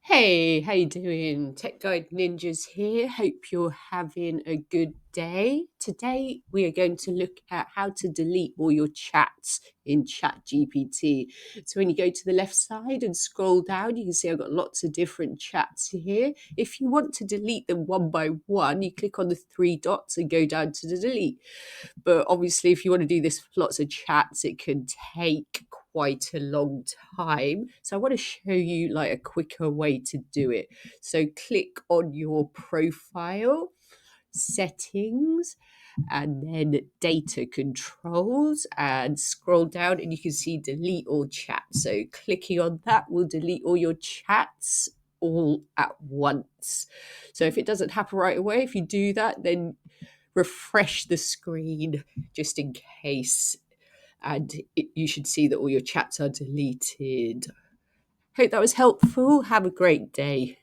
Hey, how you doing? Tech Guide Ninjas here. Hope you're having a good day. Today we are going to look at how to delete all your chats in ChatGPT. So when you go to the left side and scroll down, you can see I've got lots of different chats here. If you want to delete them one by one, you click on the three dots and go down to the delete. But obviously, if you want to do this with lots of chats, it can take quite a long time. So I want to show you like a quicker way to do it. So click on your profile, settings, and then data controls, and scroll down and you can see delete all chats. So clicking on that will delete all your chats all at once. So if it doesn't happen right away, if you do that, then refresh the screen just in case, and you should see that all your chats are deleted. Hope that was helpful. Have a great day.